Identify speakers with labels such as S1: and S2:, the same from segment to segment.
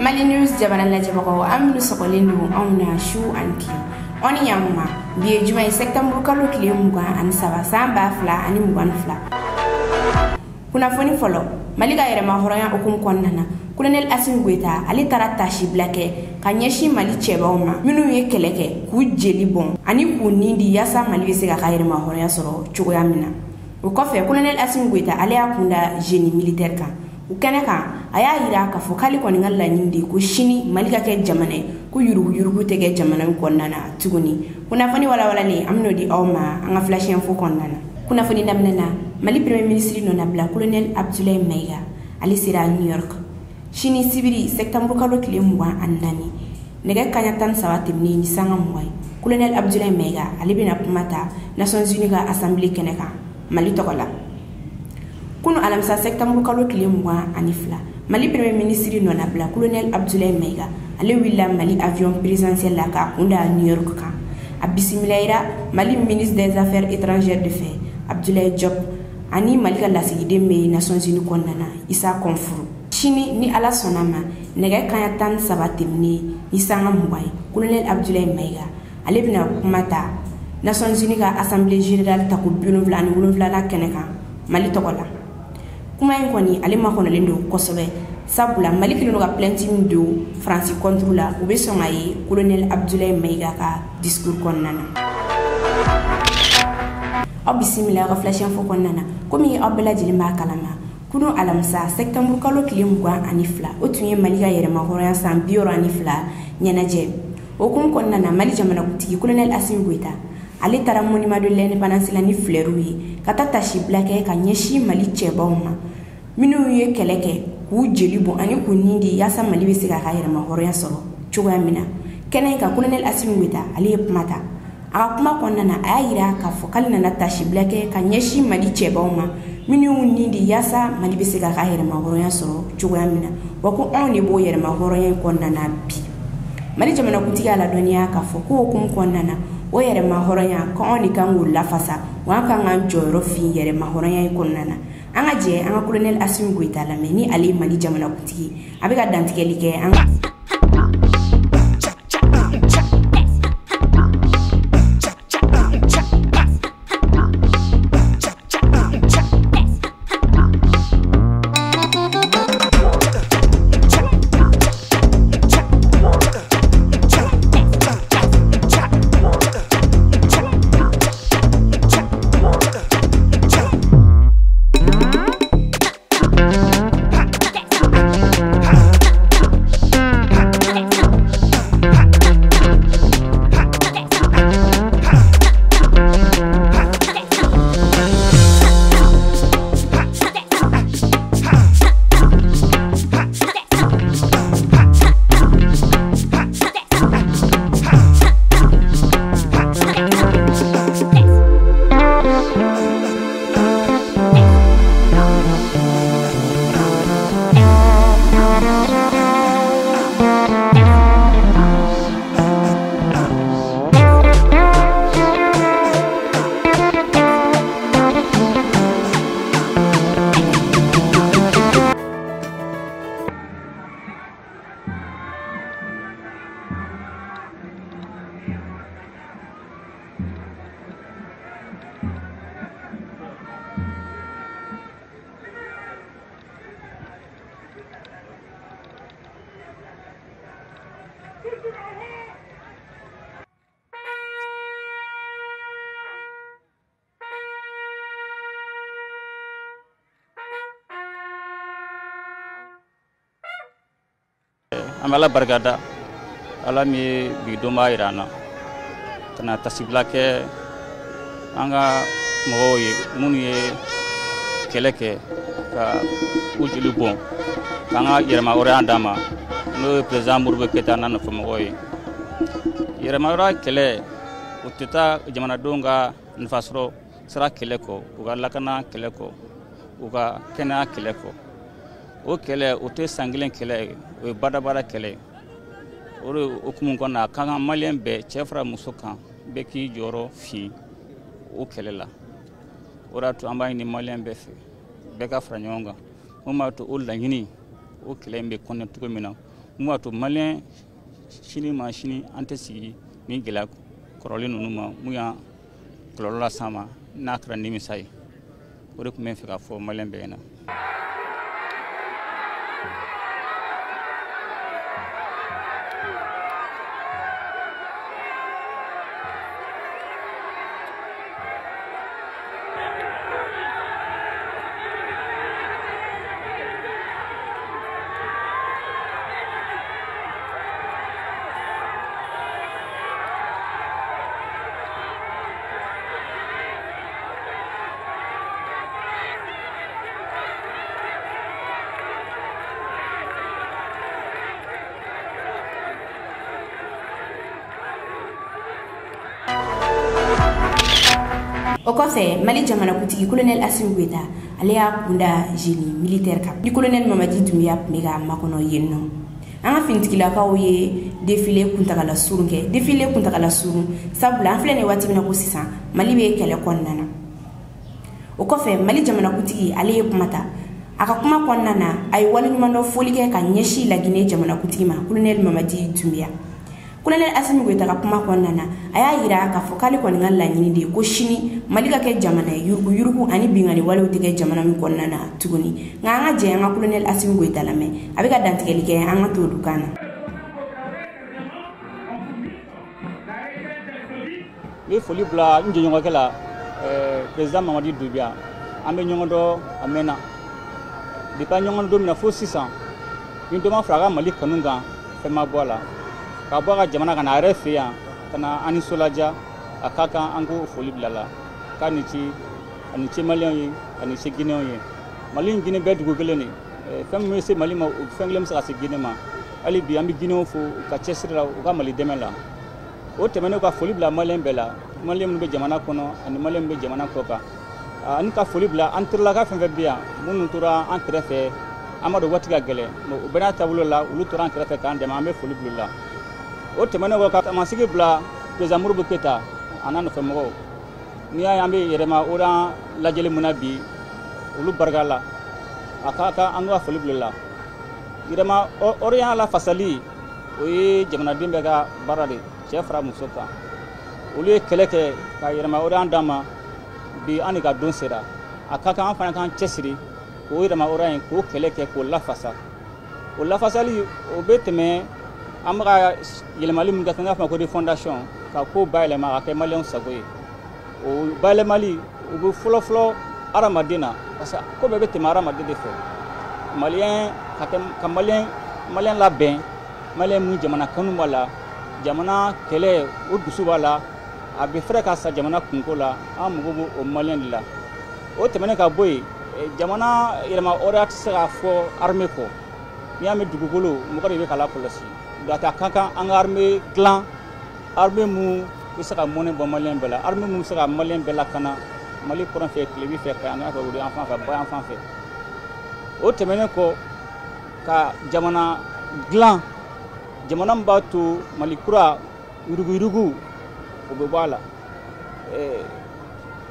S1: Mali News jabana lajabagaw am nu sokolendo amna shu anki oni yamma biye juma septembre kalo kile muga an saba samba fla ani mugan fla kuna foni folo Mali ga yere ma horoya okum konnana Colonel Assimi Goita ali tarata shi blake kanyeshi Mali chebawma minu ye keleke ku jeli bon ani ku nindi yasa Mali be se ga yere ma horoya soro chugo yamina o kofe Colonel Assimi Goita ali akunda génie militaire kan ukeneka aya yira ka fokali ko ngalla nyindi ko shini Mali ga ke jamane ko yurugu tege jamana ko nana tuguni kuna fani wala ni amno di awma anga flash info konnana kuna fani damnana Mali premier ministre no nabla Colonel Abdoulaye Maiga ali sira New York shini sibiri septembre kalo kile mwa annani nega kanya tan sawati ni sanga mwai Colonel Abdoulaye Maiga ali bina pumata Nations Unies ga assemblée keneka Mali tokola kuno alamsa septembre kalo kile mwa anifla Mali premier ministre no nabla Colonel Abdoulaye Maiga ali willa Mali avion présidentiel la ka unda New York ka abisimilaira Mali ministre des affaires étrangères de fait Abdoulaye Diop ani Mali ka lasigide me Nations Unies konnana isa konfuru chini ni ala sonama nega kanya tan sabatimni ni sanga mwai Colonel Abdoulaye Maiga ale bina kumata Nations Unies ga assemblée générale taku bulunvla ni bulunvla na keneka Mali tokola kuma ngoni ale makono lendo kosobe sabula Mali kilo ga plaintive do France contre la ube songaye Colonel Abdoulaye Maiga ka discours konnana abisimila ga flash info konnana komi abela jilima kalama kuno alamsa septembre kalo kile mugwa anifla otunye Mali ga yere mahoroya san bioro anifla nyanaje okum konnana Mali jamana kutigi Colonel Assimi Goita ali tara monument de l'indépendance la ni fleuruyi kata tashi blake ka nyeshi Mali chebawma minu ye keleke ku jeli bon ani ku nindi yasa Mali be siga ka yere mahoroya soro chuga mina kenen ka Colonel Assimi Goita ali pmata aka kuma konnana ayira ka fokali na tashi blake ka nyeshi Mali chebawma minu nindi yasa Mali be siga ka yere mahoroya soro chuga mina wako oni bo yere mahoroya konnana bi Mali jamana kutiga la dunia ka foko kum konnana o yere mahoroya ko oni kangu lafasa wa kan an joro fi yere mahoroya konnana anga je anga Colonel Assimi Goita la meni ali Mali jamana kutigi abika dantikeli ke anga
S2: amala bargada ala mi bi doma irana tana tasibla ke anga moye munye keleke ka ujulu bon anga yerma ore andama no president murbe ketana na famoy yerma ora kele utita jamana donga nfasro sara keleko uga lakana keleko uga kena keleko o kele o te sangilen kele o badabara kele o okumun kona kanga malien be chefra musokan be ki joro fi o kele la ora to amba ni malien be fe be ka franyonga mun b'a to o laɲini o kɛlɛ in bɛ kɔnɔ cogo min na mun b'a to maliyɛn sini ma sini an tɛ sigi ni gɛlɛya kɔrɔlen ninnu ma mun y'an kɔlɔlɔ las'an ma n'a kɛra nimisa ye o de tun bɛ n fɛ k'a fɔ maliyɛn bɛɛ ɲɛna.
S1: O kɔfɛ Mali jamanakuntigi colonel Assimi Goïta ale y'a kunda génie militaire kan ni colonel Mamadi Doumbouya tun bɛ ka makɔnɔ yen nɔ. An ka finitigilakaw ye défilé kuntagala surun kɛ défilé kuntagala surun sabula an filɛ nin waati min na ko sisan Mali bɛ kɛlɛ kɔnɔna na. O kɔfɛ Mali jamanakuntigi ale ye kuma ta a ka kuma kɔnɔna na a ye waleɲuman dɔ fɔli kɛ ka ɲɛsin Laginɛ jamanakuntigi ma colonel Mamadi Doumbouya. Colonel Assimi Goïta ka kuma kɔnɔna na a y'a yira k'a fɔ k'ale kɔni ka laɲini de ye ko sini Mali ka kɛ jamana ye yurugu ani bingani walew tɛ kɛ jamana min kɔnɔna na tuguni nka an ka jɛ an ka colonel Assimi Goïta lamɛn a bɛ ka dantigɛli kɛ an ka to olu kan na.
S2: N bɛ foli bila n jɛɲɔgɔnkɛ la président Mamadi Doumbouya an bɛ ɲɔgɔn dɔn a mɛnna depuis an ɲɔgɔn don min na fo sisan ni dɔ ma fara a ka Mali kanu kan fɛn ma bɔ a la. Ka bɔ a ka jamana kana a yɛrɛ fɛ yan ka na an ni solaja a ka kan an k'o foli bila la k'a ni ci a ni ce maliyɛnw ye a ni ce ginɛw ye Mali ni Ginɛ bɛɛ dugu kelen de fɛn min bɛ se Mali ma o fɛn kelen bɛ se ka se Ginɛ ma hali bi an bɛ Ginɛw fo u ka cɛsiri la u ka Mali dɛmɛ la o tɛmɛnen ka foli bila maliyɛn bɛɛ la maliyɛn minnu bɛ jamana kɔnɔ ani maliyɛn minnu bɛ jamana kɔ kan ani ka foli bila an terilaka fɛn fɛn bɛ yan minnu tora an kɛrɛfɛ an b'a dɔn waati ka gɛlɛn o bɛɛ n'a taabolo la olu tora an kɛrɛfɛ k'an dɛmɛ an bɛ foli bila u la. O tɛmɛnen kɔ ka tamasigi bila président Modibo Keyita a n'a nɔfɛmɔgɔw n'i y'a ye an bɛ yɛrɛma o y'an lajɛli mun na bi olu barika la a ka kan an ka foli bila la yɛrɛma o y'an lafasali o ye jamanaden bɛɛ ka baara de cɛ fara muso kan olu ye kɛlɛ kɛ ka yɛrɛma o y'an d'an ma bi an de ka don sera a ka kan an fana k'an cɛsiri k'o yɛrɛma o in k'o kɛlɛ kɛ k'o lafasa o lafasali o bɛ tɛmɛ an bɛ ka yɛlɛmali min kɛ n'an b'a fɔ ko de fondation ka ko bayɛlɛma ka kɛ maliyɛnw sago ye o bayɛlɛmali o bɛ fɔlɔ adamaden na parce que ko bɛɛ bɛ tɛmɛ adamaden de fɛ maliyɛn ka maliyɛn labɛn maliyɛn mun jamana kanu b'a la jamana kɛlɛ o dusu b'a la a bɛ fɛrɛ ka sa jamana kunko la an mago b'o o maliyɛn de la o tɛmɛnen ka bɔ yen jamana yɛlɛma hɔrɔnya tɛ se ka fɔ armée kɔ n'i y'a mɛn dugukolo mɔgɔ de bɛ k'a lakɔlɔsi dɔnku a ka kan an ka armée dilan armée mun bɛ se ka mɔnɛ bɔ maliyɛn bɛɛ la armée mun bɛ se ka maliyɛn bɛɛ lakana Mali kɔrɔn fɛ tilebi fɛ ka an ka wuli an fan fɛ ba yan fan fɛ o tɛmɛnen kɔ ka jamana dilan jamana min b'a to Mali kura yurugu o bɛ bɔ a la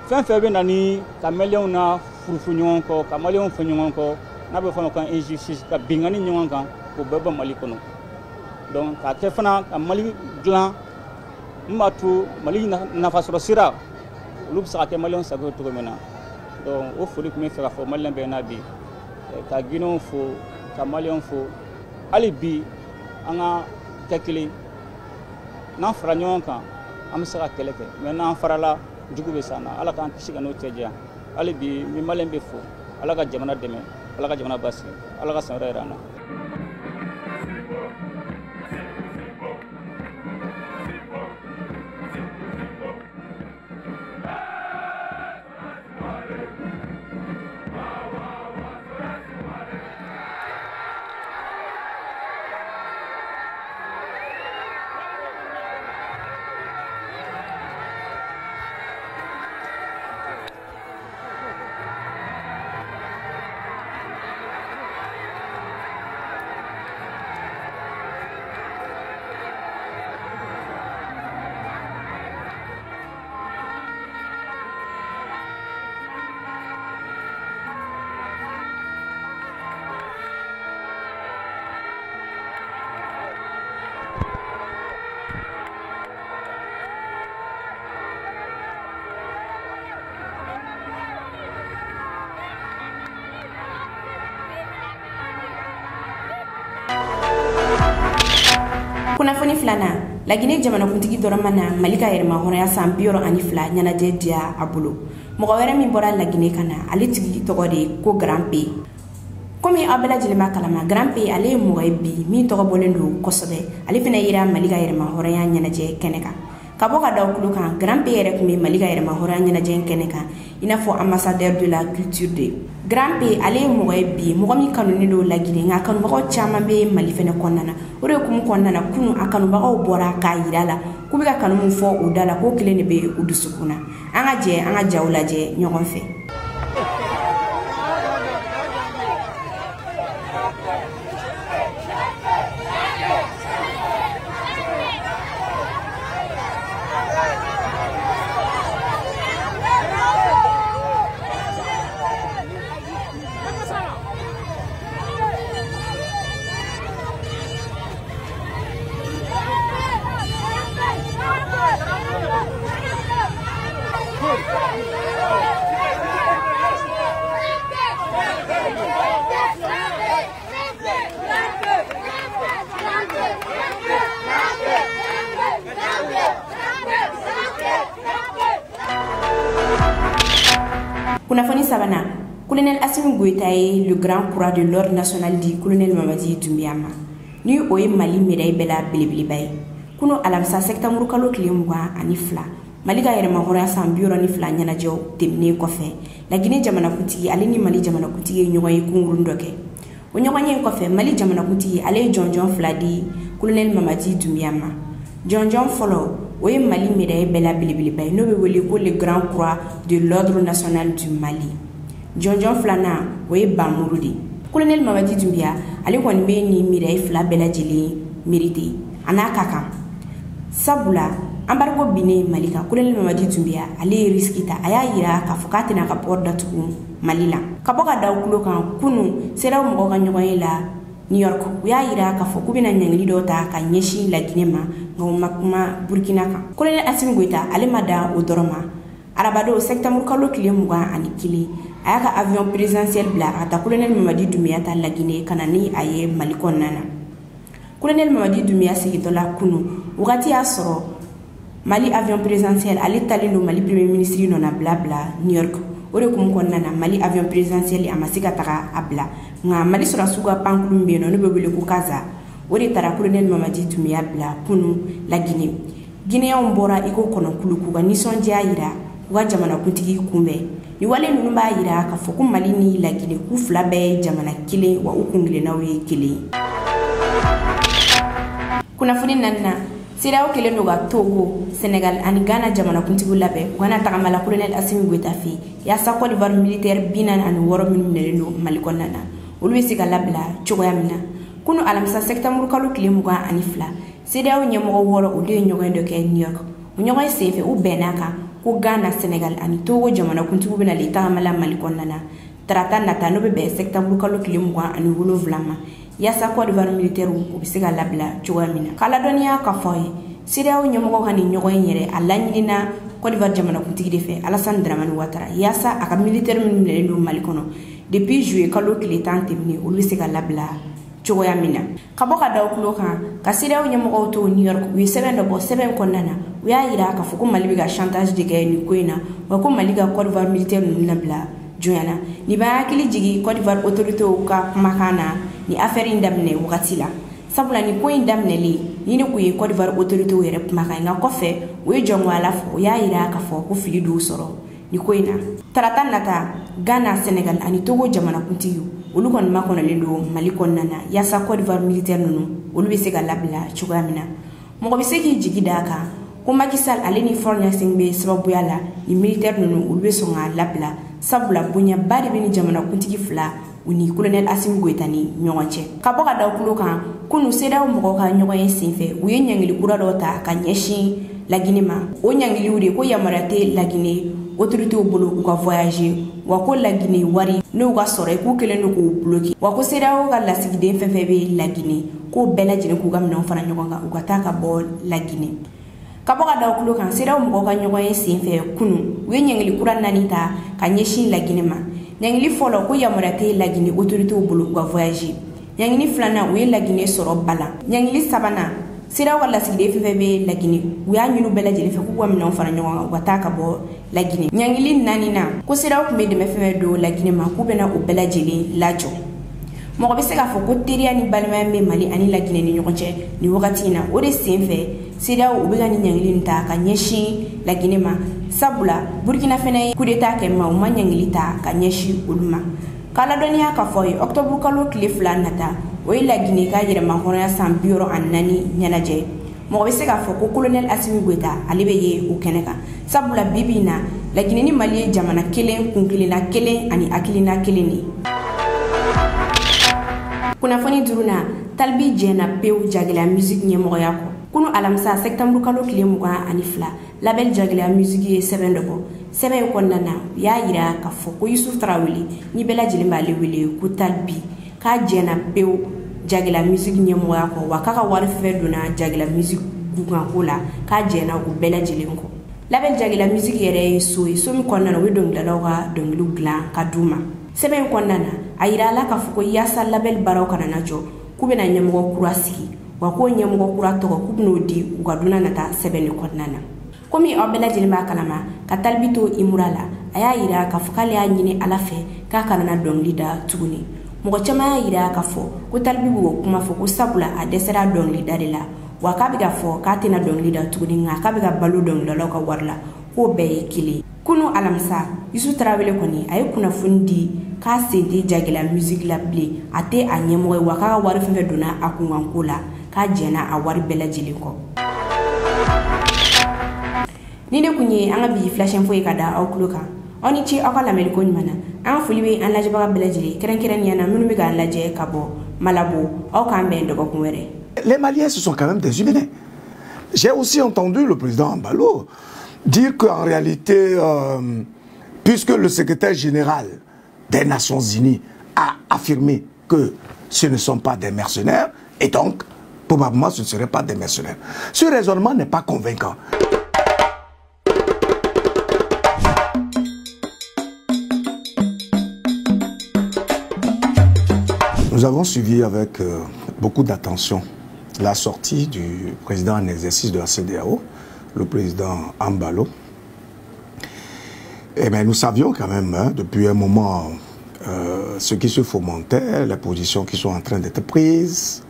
S2: fɛn fɛn bɛ na ni ka maliyɛnw na furufu ɲɔgɔn kɔ ka maliyɛnw fɔ ɲɔgɔn kɔ n'a bɛ fɔ o ma ko injustice ka bingani ɲɔgɔn kan k'o bɛɛ bɔ Mali kɔnɔ donc k'a kɛ fana ka Mali dilan min b'a to Mali nafasɔrɔ sira olu bɛ se ka kɛ maliyɛnw sago ye cogo min na donc o foli tun bɛ fɛ ka fɔ maliyɛn bɛɛ n'a bi ka Guinéenw fo ka maliyɛnw fo hali bi an ka kɛ kelen n'an fara ɲɔgɔn kan an bɛ se ka kɛlɛ kɛ mais n'an farala jugu bɛ s'an na Ala k'an kisi ka n'o cɛ janya hali bi n bɛ maliyɛn bɛɛ fo Ala ka jamana dɛmɛ Ala ka jamana basigi Ala ka san wɛrɛ jira an na.
S1: Kunnafoni filana Laginɛ jamanakuntigi dɔrɔn mana Mali ka yɛrɛma hɔrɔnya san 72 ɲɛnajɛ diya a bolo. Mɔgɔ wɛrɛ min bɔra Laginɛ kana ale tigi tɔgɔ de ko Grand P. Komi aw bɛɛ lajɛlen b'a kalama Grand P ale ye mɔgɔ ye bi min tɔgɔ bɔlen don kosɛbɛ. Ale fana yira Mali ka yɛrɛma hɔrɔnya ɲɛnajɛ kɛnɛ kan. Ka bɔ ka da o kulo kan Grand P yɛrɛ tun bɛ Mali ka yɛrɛma hɔrɔnya ɲɛnajɛ kɛnɛ kan i n'a fɔ ambassadeur de la culture de. Grand P ale ye mɔgɔ ye bi mɔgɔ min kanunen don Laginɛ nka kanubagaw caman bɛ Mali fɛnɛ kɔnɔna na. O de hukumu kɔnɔna na kunu a kanubagaw bɔra k'a yira la k'u bɛ ka kanu min fɔ u da la k'o kelen de bɛ u dusukun na. An ka jɛ an ka jaw lajɛ ɲɔgɔn fɛ. Kunnafoni sabana Colonel Assimi Goïta ye le grand croix de l'ordre national di Colonel Mamadi Doumbouya ma ni o ye Mali médaille bɛɛ la belebeleba ye. Kunu alamisa septembre kalo tile 22 Mali ka yɛrɛma hɔrɔnya san 72 ɲɛnajɛw tɛmɛnen kɔfɛ Laginɛ jamanakuntigi ale ni Mali jamanakuntigi ye ɲɔgɔn ye kunkurun dɔ kɛ. O ɲɔgɔnye kɔfɛ Mali jamanakuntigi ale ye jɔnjɔn fila di Colonel Mamadi Doumbouya ma. Jɔnjɔn fɔlɔ o ye Mali médaille bɛɛ la belebeleba ye n'o bɛ wele ko le grand croix de l'ordre national du Mali. Jɔnjɔn filanan o ye Bamuru de. Colonel Mamadi Doumbouya ale kɔni bɛ ni médaille fila bɛɛ lajɛlen mérité a n'a ka kan. Sabula embargo binnen Mali kan Colonel Mamadi Doumbouya ale ye risque ta a y'a yira k'a fɔ k'a tɛna ka port datugu Mali la. Ka bɔ ka da o kulo kan kunu seraw mɔgɔw ka ɲɔgɔnye la New York u y'a yira k'a fɔ k'u bɛna ɲɛngili dɔw ta ka ɲɛsin Laginɛ ma nka u ma kuma Burkina kan. Colonel Assimi Goïta ale ma dan o dɔrɔn ma. Arabadon septembre kalo tile 21 a y'a ka avion présidentiel bila ka taa Colonel Mamadi Doumbouya ta Laginɛ ka na ni a ye Mali kɔnɔna na. Colonel Mamadi Doumbouya sigitɔla kunu wagati y'a sɔrɔ Mali avion présidentiel ale talen don Mali premier ministre nɔna bila New York. O de hukumu kɔnɔna na Mali avion présidentiel a ma se ka taga a bila nka Mali sɔrɔsiw ka pankurun bɛ yen nɔ n'o bɛ wele ko Kaza o de taara Colonel Mamadi Doumbouya bila kunu Laginɛ. Guinéenw bɔra i ko kɔnɔkulu k'u ka nisɔndiya yira k'u ka jamanakuntigi kunbɛn. Ni wale ninnu b'a yira k'a fɔ ko Mali ni Laginɛ k'u fila bɛɛ ye jamana kelen wa u kungilennaw ye kelen. Kunnafoni naaninan CEDEAO kelen don ka Togo, Sénégal ani Ghana jamanakuntigiw labɛn u kana tagamala Colonel Assimi Goïta fɛ yaasa Côte d'Ivoire militaire 46 minnu minɛlen don Mali kɔnɔna na olu bɛ se ka labila cogoya min na. Kunu alamisa septembre kalo tile 22 CEDEAO ɲɛmɔgɔ 6 olu ye ɲɔgɔn dɔ kɛ New York. O ɲɔgɔn senfɛ u bɛnna kan ko Ghana, Sénégal ani Togo jamanakuntigiw bɛna le tagamala Mali kɔnɔna na. Tarata nata n'o bɛ bɛn septembre kalo tile 27 ma yaasa Côte d'Ivoire militaire u bɛ se ka labila cogoya min na. K'a ladɔnniya k'a fɔ ye CEDEAO ɲɛmɔgɔ ka nin ɲɔgɔn yɛrɛ a laɲinina Côte d'Ivoire jamanakuntigi de fɛ Alassane Dramane Ouattara yaasa a ka militaire minnu minɛlen don Mali kɔnɔ depuis juillet kalo tile 10 tɛmɛnen olu bɛ se ka labila cogoya min na. Ka bɔ ka da o kulo kan ka CEDEAO ɲɛmɔgɔw to New York u ye sɛbɛn dɔ bɔ sɛbɛn kɔnɔna na u y'a yira k'a fɔ ko Mali bɛ ka chantage de kɛ nin ko in na wa ko Mali ka Côte d'Ivoire militaire ninnu labila jɔnya na. Nin b'a hakili jigin Côte d'Ivoire autoritéw ka kumakan na ni affaire in daminɛ wagati la. Sabula ni ko in daminɛlen ni ne kun ye Côte d'Ivoire autoritéw yɛrɛ kumakan nka kɔfɛ u ye jɔnŋɔya fɔ u y'a yira k'a fɔ ko fili dɔw sɔrɔ ni ko in na. Tarata nata Ghana, Sénégal ani Togo jamanakuntigiw olu kɔni makɔnɔlen don Mali kɔnɔna na yaasa Côte d'Ivoire militaire ninnu olu bɛ se ka labila cogoya min na. Mɔgɔ bɛ se k'i jigi d'a kan ko Macky Sall ale ni Faure Gnassingbé bɛ sababuya la ni militaire ninnu olu bɛ sɔn k'a labila sabula bonyaba de bɛ ni jamanakuntigi fila u ni Colonel Assimi Goïta ni ɲɔgɔn cɛ. Ka bɔ ka da o kulo kan kunu CEDEAO mɔgɔw ka ɲɔgɔn ye senfɛ u ye ɲɛngili kura dɔw ta ka ɲɛsin Laginɛ ma. O ɲɛngiliw de ko yamaruya tɛ Laginɛ autoritéw bolo u ka voyager wa ko Laginɛ wari n'u ka sɔrɔ k'u kelen don k'u bloquer wa ko CEDEAO ka lasigiden fɛn fɛn bɛ Laginɛ k'o bɛɛ lajɛlen k'u ka minɛnw fara ɲɔgɔn kan u ka taa ka bɔ Laginɛ. Ka bɔ ka da o kulo kan CEDEAO mɔgɔw ka ɲɔgɔn ye senfɛ kunu u ye ɲɛngili kura 4 ta ka ɲɛsin Laginɛ ma. Ɲɛngili fɔlɔ ko yamaruya tɛ Laginɛ autoritéw bolo u ka voyager. Ɲɛngili filanan u ye Laginɛ sɔrɔ bala. Ɲɛngili sabanan CEDEAO ka lasigiden fɛn fɛn bɛ Laginɛ u y'a ɲini u bɛɛ lajɛlen fɛ k'u ka minɛnw fara ɲɔgɔn kan u ka taa ka bɔ Laginɛ. Ɲangili 4 na ko CEDEAO tun bɛ dɛmɛ fɛn fɛn don Laginɛ ma k'u bɛna o bɛɛ lajɛlen lajɔ. Mɔgɔ bɛ se k'a fɔ ko teriya ni balimaya bɛ Mali ani Laginɛ ni ɲɔgɔn cɛ nin wagati in na o de sen fɛ CEDEAO u bɛ ka nin ɲangili in ta ka ɲɛsin Laginɛ ma sabula Burkina fɛnɛ ye coup d'état kɛ ma u ma ɲangili ta ka ɲɛsin olu ma. K'a ladɔnniya k'a fɔ ye octobre kalo tile 2 nata o ye Laginɛ ka yɛrɛma hɔrɔnya san 64 ɲɛnajɛ. Mɔgɔ bɛ se k'a fɔ ko colonel Assimi Goïta ale bɛ ye o kɛnɛ kan sabula bibi in na Laginɛ ni Mali ye jamana kelen kunkilenna kelen ani hakilina kelen de. Kunnafoni 5 na Talibi jɛnna pewu Jagɛlɛya musique ɲɛmɔgɔya kɔ. Kunu alamisa septembre kalo tile 22 label Jagɛlɛya musique ye sɛbɛn dɔ bɔ. Sɛbɛn in kɔnɔna na u y'a yira k'a fɔ ko Yusuf Tarawele ni bɛɛ lajɛlen b'ale wele ko Talibi k'a jɛnna pewu Jagɛlɛya musique ɲɛmɔgɔya kɔ wa k'a ka wari fɛn donna Jagɛlɛya musique guganko la k'a jɛnna u bɛɛ lajɛlen kɔ. Label Jagɛlɛya musique yɛrɛ ye so ye so min kɔnɔna na u bɛ dɔnkilidalaw ka dɔnkiliw dilan ka d'u ma. Sɛbɛn in kɔnɔna na a yira la k'a fɔ ko yaasa label baaraw kana na jɔ k'u bɛna ɲɛmɔgɔ kura sigi wa k'o ɲɛmɔgɔ kura tɔgɔ k'u bɛn'o di u ka donna nata sɛbɛn de kɔnɔna na. Komi aw bɛɛ lajɛlen b'a kalama ka Talibi to imura la a y'a yira k'a fɔ k'ale y'a ɲini Ala fɛ k'a kana na dɔnkili da tuguni. Mɔgɔ caman y'a yira k'a fɔ ko Talibi b'o kuma fɔ ko sabula a dɛsɛra dɔnkilida de la wa k'a bɛ ka fɔ k'a tɛna dɔnkili da tuguni nka k'a bɛ ka balo dɔnkilidalaw ka wari la k'o bɛɛ ye kelen. Kunu alamisa Yusuf Tarawele kɔni a ye kunnafoni di k'a sen tɛ Jagɛlɛya musique la bilen a tɛ a ɲɛmɔgɔ ye wa k'a ka wari fɛn fɛn donna a kunkanko la k'a jɛnna a wari bɛɛ lajɛlen kɔ. Ni ne kun ye an ka bi flash info ye ka da aw tulo kan aw ni ce aw ka lamɛnni ko ɲuman na an ka foli bɛ an lajɛbaga bɛɛ lajɛlen kɛrɛnkɛrɛnnenya na minnu bɛ k'an lajɛ ka bɔ Malabo aw k'an bɛn dɔgɔkun wɛrɛ.
S3: Les Maliens ce sont quand même des humains. J'ai aussi entendu le président Ambalo dire qu'en réalité, puisque le secrétaire général des Nations Unies a affirmé que ce ne sont pas des mercenaires, et donc, probablement, ce ne seraient pas des mercenaires. Ce raisonnement n'est pas convaincant. Nous avons suivi avec beaucoup d'attention la sortie du président en exercice de la CEDEAO, le président Ambalo. Et bien, nous savions quand même, hein, depuis un moment, ce qui se fomentait, les positions qui sont en train d'être prises,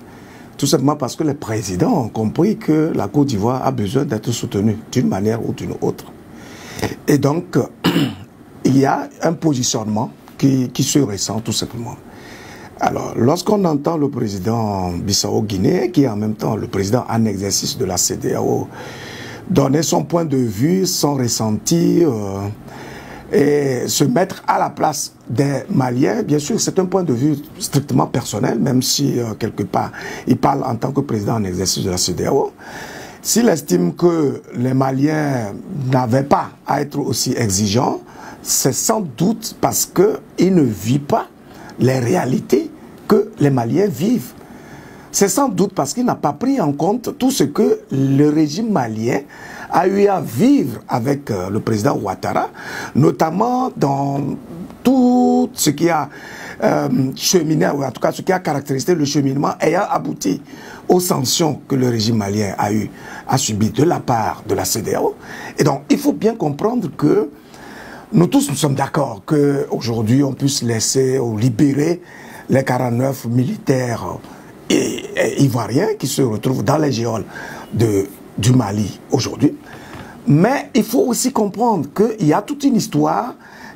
S3: tout simplement parce que les présidents ont compris que la Côte d'Ivoire a besoin d'être soutenue d'une manière ou d'une autre. Et donc, il y a un positionnement qui se ressent tout simplement. Alors, lorsqu'on entend le président Bissau-Guinée, qui est en même temps le président en exercice de la CEDEAO, donner son point de vue, son ressenti, et se mettre à la place des Maliens, bien sûr, c'est un point de vue strictement personnel, même si, quelque part, il parle en tant que président en exercice de la CEDEAO. S'il estime que les Maliens n'avaient pas à être aussi exigeants, c'est sans doute parce qu'il ne vit pas les réalités que les Maliens vivent. C'est sans doute parce qu'il n'a pas pris en compte tout ce que le régime malien a eu à vivre avec le président Ouattara, notamment dans tout ce qui a cheminé, ou en tout cas ce qui a caractérisé le cheminement ayant abouti aux sanctions que le régime malien a subi de la part de la CEDEAO. Et donc il faut bien comprendre que nous tous nous sommes d'accord qu'aujourd'hui on puisse laisser ou libérer les 49 militaires ivoiriens qui se retrouvent dans les geôles du Mali aujourd'hui. Mais il faut aussi comprendre qu'il y a toute une histoire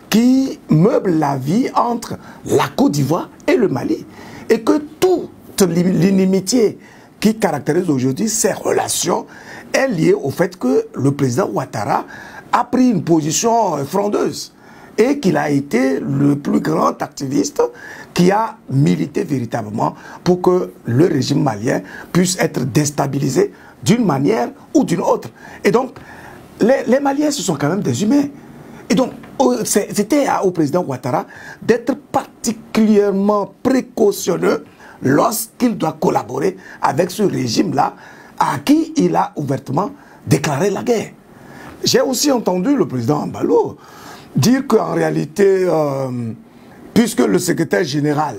S3: qui meuble la vie entre la Côte d'Ivoire et le Mali. Et que toute l'inimitié qui caractérise aujourd'hui ces relations est liée au fait que le président Ouattara a pris une position frondeuse et qu'il a été le plus grand activiste qui a milité véritablement pour que le régime malien puisse être déstabilisé d'une manière ou d'une autre. Et donc, les Maliens, ce sont quand même des humains. Et donc, c'était au président Ouattara d'être particulièrement précautionneux lorsqu'il doit collaborer avec ce régime-là à qui il a ouvertement déclaré la guerre. J'ai aussi entendu le président Ambalo dire qu'en réalité, puisque le secrétaire général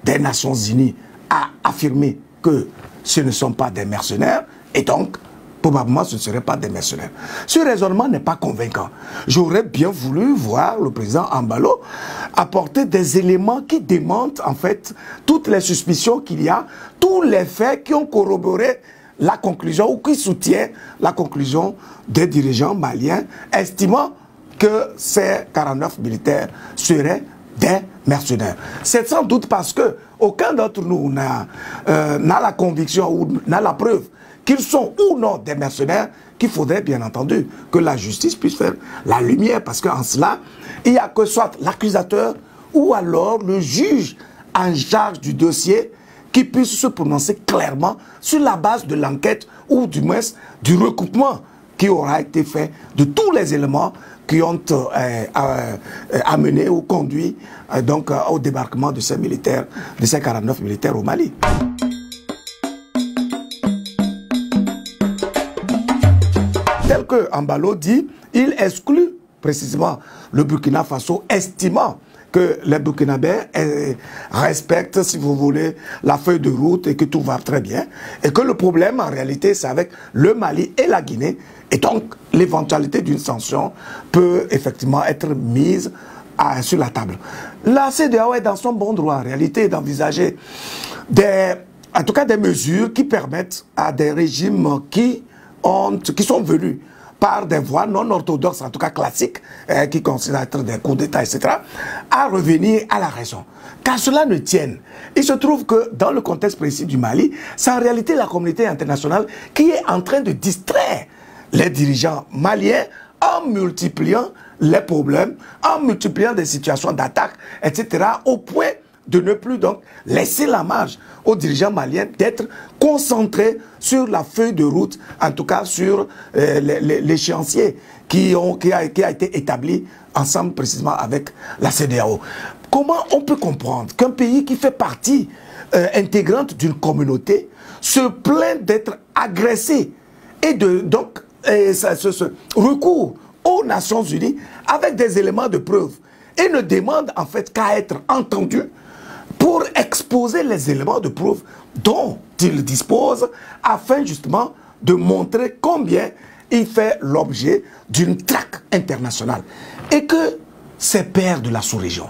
S3: des Nations Unies a affirmé que ce ne sont pas des mercenaires, et donc, probablement, ce ne seraient pas des mercenaires. Ce raisonnement n'est pas convaincant. J'aurais bien voulu voir le président Embalo apporter des éléments qui démentent, en fait, toutes les suspicions qu'il y a, tous les faits qui ont corroboré la conclusion ou qui soutiennent la conclusion des dirigeants maliens, estimant que ces 49 militaires seraient des mercenaires. C'est sans doute parce que aucun d'entre nous n'a la conviction ou n'a la preuve qu'ils sont ou non des mercenaires, qu'il faudrait bien entendu que la justice puisse faire la lumière, parce qu'en cela, il n'y a que soit l'accusateur ou alors le juge en charge du dossier qui puisse se prononcer clairement sur la base de l'enquête ou du moins du recoupement qui aura été fait de tous les éléments qui ont amené ou conduit donc au débarquement de ces militaires, de ces 49 militaires au Mali. Tel que Embalo dit, il exclut précisément le Burkina Faso, estimant que les Burkinabés respectent, si vous voulez, la feuille de route et que tout va très bien. Et que le problème, en réalité, c'est avec le Mali et la Guinée. Et donc, l'éventualité d'une sanction peut effectivement être mise sur la table. La CEDEAO est dans son bon droit, en réalité, d'envisager en tout cas des mesures qui permettent à des régimes qui sont venus par des voies non orthodoxes, en tout cas classiques, qui considèrent être des coups d'État, etc., à revenir à la raison. Car cela ne tienne. Il se trouve que dans le contexte précis du Mali, c'est en réalité la communauté internationale qui est en train de distraire les dirigeants maliens en multipliant les problèmes, en multipliant des situations d'attaque, etc., au point de ne plus donc laisser la marge aux dirigeants maliens d'être concentrés sur la feuille de route, en tout cas sur l'échéancier qui a été établi ensemble précisément avec la CEDEAO. Comment on peut comprendre qu'un pays qui fait partie intégrante d'une communauté se plaint d'être agressé et donc recourt aux Nations Unies avec des éléments de preuve et ne demande en fait qu'à être entendu pour exposer les éléments de preuve dont il dispose afin justement de montrer combien il fait l'objet d'une traque internationale. Et que ces pairs de la sous-région,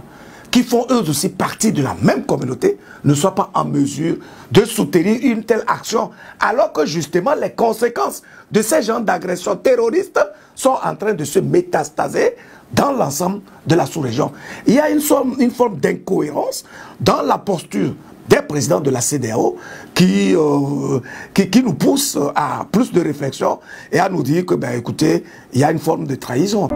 S3: qui font eux aussi partie de la même communauté, ne soient pas en mesure de soutenir une telle action, alors que justement les conséquences de ces genres d'agressions terroristes sont en train de se métastaser dans l'ensemble de la sous-région. Il y a une forme d'incohérence dans la posture des présidents de la CEDEAO qui nous pousse à plus de réflexion et à nous dire que, ben, écoutez, il y a une forme de trahison.